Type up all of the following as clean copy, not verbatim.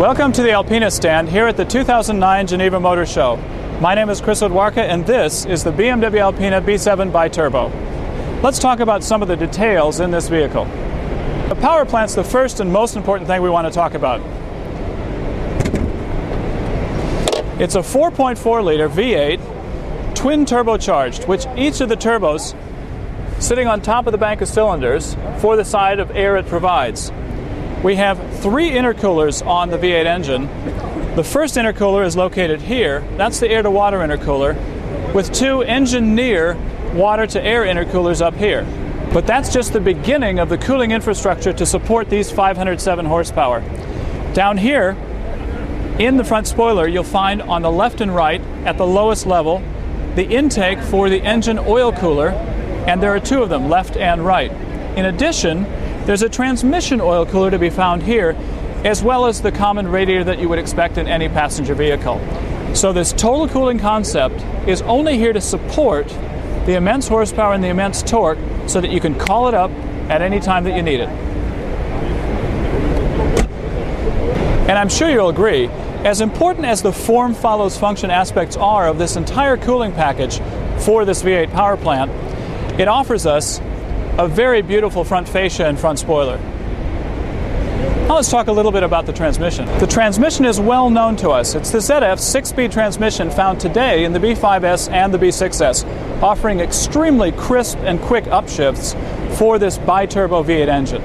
Welcome to the ALPINA stand here at the 2009 Geneva Motor Show. My name is Chris Odwarka and this is the BMW ALPINA B7 Biturbo. Let's talk about some of the details in this vehicle. The power plant's the first and most important thing we want to talk about. It's a 4.4-liter V8 twin turbocharged, which each of the turbos sitting on top of the bank of cylinders for the side of air it provides. We have 3 intercoolers on the V8 engine. The first intercooler is located here. That's the air-to-water intercooler, with 2 engineer water-to-air intercoolers up here. But that's just the beginning of the cooling infrastructure to support these 507 horsepower. Down here, in the front spoiler, you'll find on the left and right, at the lowest level, the intake for the engine oil cooler, and there are 2 of them, left and right. In addition, there's a transmission oil cooler to be found here, as well as the common radiator that you would expect in any passenger vehicle. So this total cooling concept is only here to support the immense horsepower and the immense torque so that you can call it up at any time that you need it. And I'm sure you'll agree, as important as the form follows function aspects are of this entire cooling package for this V8 power plant, it offers us a very beautiful front fascia and front spoiler. Now let's talk a little bit about the transmission. The transmission is well known to us. It's the ZF 6-speed transmission found today in the B5S and the B6S, offering extremely crisp and quick upshifts for this biturbo V8 engine.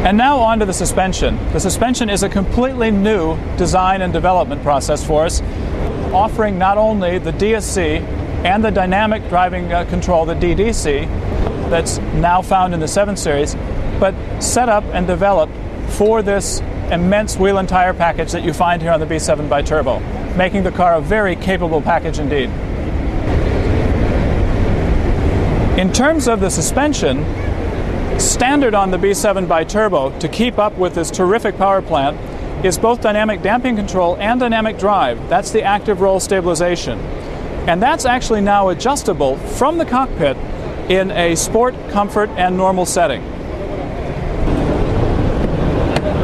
And now on to the suspension. The suspension is a completely new design and development process for us, offering not only the DSC and the dynamic driving control, the DDC, that's now found in the 7 Series, but set up and developed for this immense wheel and tire package that you find here on the B7 Biturbo, making the car a very capable package indeed. In terms of the suspension, standard on the B7 Biturbo to keep up with this terrific power plant is both dynamic damping control and dynamic drive. That's the active roll stabilization. And that's actually now adjustable from the cockpit in a sport, comfort, and normal setting.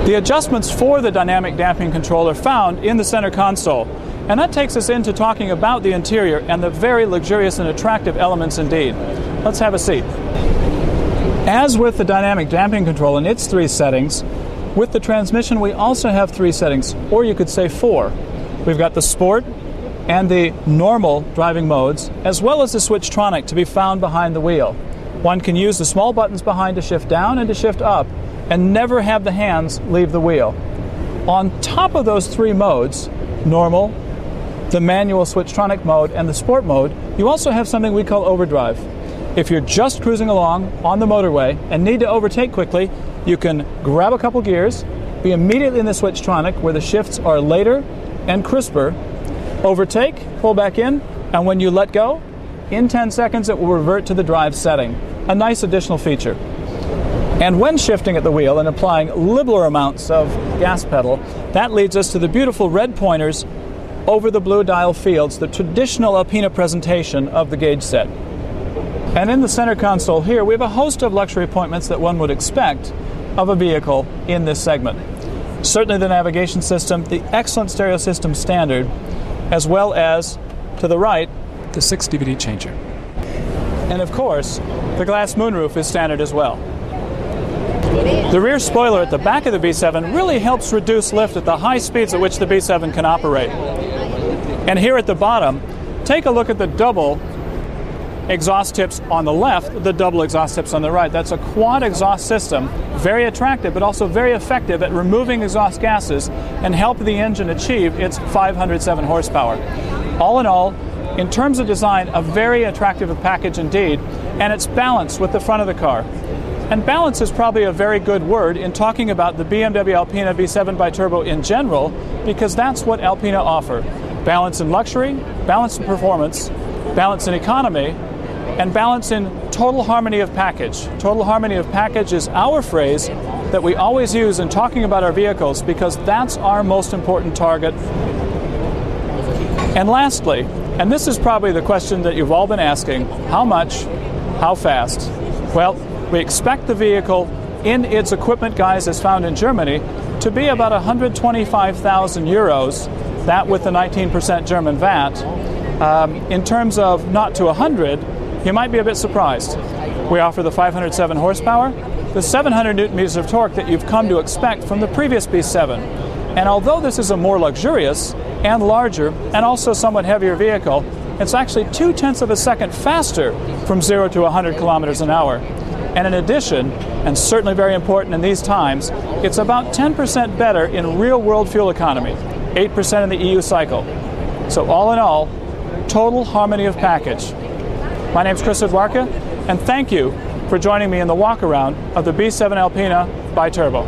The adjustments for the dynamic damping control are found in the center console, and that takes us into talking about the interior and the very luxurious and attractive elements indeed. Let's have a seat. As with the dynamic damping control in its 3 settings, with the transmission we also have 3 settings, or you could say 4. We've got the sport and the normal driving modes, as well as the Switchtronic to be found behind the wheel. One can use the small buttons behind to shift down and to shift up, and never have the hands leave the wheel. On top of those 3 modes, normal, the manual Switchtronic mode, and the sport mode, you also have something we call overdrive. If you're just cruising along on the motorway and need to overtake quickly, you can grab a couple gears, be immediately in the Switchtronic where the shifts are later and crisper, overtake, pull back in, and when you let go, in 10 seconds it will revert to the drive setting. A nice additional feature. And when shifting at the wheel and applying liberal amounts of gas pedal, that leads us to the beautiful red pointers over the blue dial fields, the traditional ALPINA presentation of the gauge set. And in the center console here, we have a host of luxury appointments that one would expect of a vehicle in this segment. Certainly the navigation system, the excellent stereo system standard, as well as, to the right, the 6 DVD changer. And of course, the glass moonroof is standard as well. The rear spoiler at the back of the B7 really helps reduce lift at the high speeds at which the B7 can operate. And here at the bottom, take a look at the double exhaust tips on the left, the double exhaust tips on the right. That's a quad exhaust system, very attractive but also very effective at removing exhaust gases and help the engine achieve its 507 horsepower. All in all, in terms of design, a very attractive package indeed, and it's balanced with the front of the car. And balance is probably a very good word in talking about the BMW ALPINA B7 Biturbo in general, because that's what ALPINA offer. Balance in luxury, balance in performance, balance in economy, and balance in total harmony of package. Total harmony of package is our phrase that we always use in talking about our vehicles because that's our most important target. And lastly, and this is probably the question that you've all been asking, how much, how fast? Well, we expect the vehicle in its equipment guise as found in Germany to be about 125,000 euros, that with the 19% German VAT. In terms of not to 100, you might be a bit surprised. We offer the 507 horsepower, the 700 newton meters of torque that you've come to expect from the previous B7. And although this is a more luxurious and larger and also somewhat heavier vehicle, it's actually 0.2 of a second faster from 0 to 100 kilometers an hour. And in addition, and certainly very important in these times, it's about 10% better in real-world fuel economy, 8% in the EU cycle. So all in all, total harmony of package. My name's Chris Edwarka, and thank you for joining me in the walk-around of the B7 Alpina by Turbo.